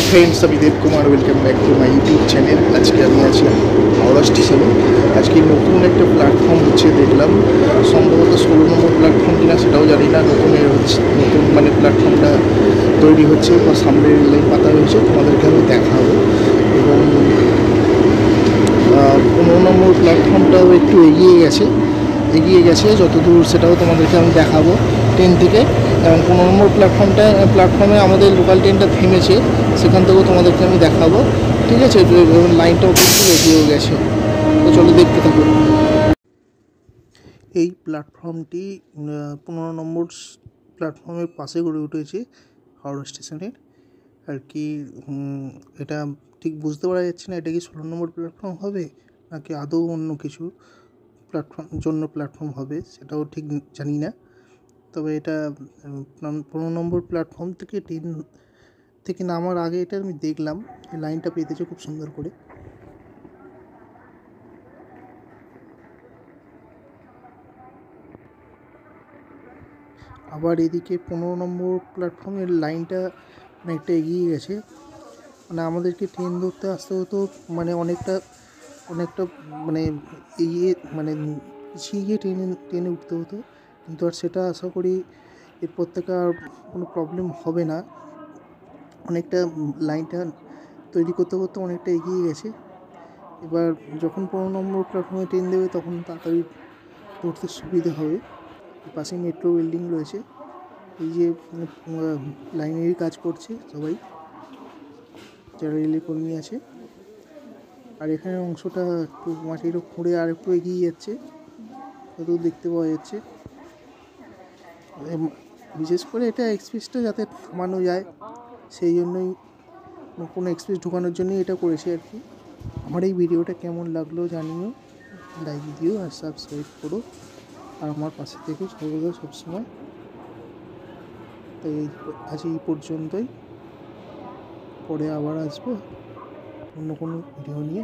Friends, আমি Dev Kumar. Welcome back to my YouTube channel. আজকে আমি আছি হাওড়া স্টেশনে। আজকে নতুন একটা প্ল্যাটফর্ম হচ্ছে দেখলাম, সম্ভবত 16 নম্বর প্ল্যাটফর্ম কিনা সেটাও জানি না। নতুন মানে প্ল্যাটফর্মটা তৈরি হচ্ছে বা সামনে রেল লাইন পাতা হয়েছে, তোমাদেরকে আমি দেখাবো। এবং 15 নম্বর প্ল্যাটফর্মটাও একটু এগিয়ে গেছে যতদূর, সেটাও তোমাদেরকে আমি দেখাবো ট্রেন থেকে। এবং 15 নম্বর প্ল্যাটফর্মে আমাদের লোকাল ট্রেনটা থেমেছে, সেখান থেকেও তোমাদেরকে আমি দেখাবো। ঠিক আছে, লাইনটাও কিন্তু এগিয়েও গেছে, তো চলো দেখতে থাকো। এই প্ল্যাটফর্মটি 15 নম্বর প্ল্যাটফর্মের পাশে গড়ে উঠেছে হাওড়া স্টেশনের আর কি। এটা ঠিক বুঝতে পারা যাচ্ছে না, এটা কি 16 নম্বর প্ল্যাটফর্ম হবে নাকি আদৌ অন্য কিছু প্ল্যাটফর্ম হবে, সেটাও ঠিক জানি না। তবে এটা 15 নম্বর প্ল্যাটফর্ম থেকে ট্রেন থেকে নামার আগে এটা আমি দেখলাম, এই লাইনটা পেতেছে খুব সুন্দর করে। আবার এদিকে 15 নম্বর প্ল্যাটফর্মের লাইনটা অনেকটা এগিয়ে গেছে, মানে আমাদেরকে ট্রেন ধরতে আসতে হতো, মানে অনেকটা মানে মানে পিছিয়ে গিয়ে ট্রেনে উঠতে হতো। কিন্তু আর সেটা আশা করি এরপর থেকে আর কোনো প্রবলেম হবে না। অনেকটা লাইনটা তৈরি করতে অনেকটা এগিয়ে গেছে। এবার যখন 15 নম্বর প্ল্যাটফর্মে ট্রেন দেবে তখন তাড়াতাড়ি ধরতে সুবিধে হবে। পাশে মেট্রো বিল্ডিং রয়েছে, এই যে লাইনেরই কাজ করছে সবাই, যারা রেলের কর্মী আছে। আর এখানে অংশটা একটু মাটিরও খুঁড়ে আর একটু এগিয়ে যাচ্ছে, যতদূর দেখতে পাওয়া যাচ্ছে। বিশেষ করে এটা এক্সপ্রেসটা যাতে থামানো যায়, সেই জন্যই, কোনো এক্সপ্রেস ঢোকানোর জন্যই এটা করেছে আর কি। আমার এই ভিডিওটা কেমন লাগলো জানিও, লাইক দিও আর সাবস্ক্রাইব করো, আর আমার পাশে থেকে সর্বদা সবসময়। তাই আজ এই পর্যন্তই, পরে আবার আসবো অন্য কোনো ভিডিও নিয়ে।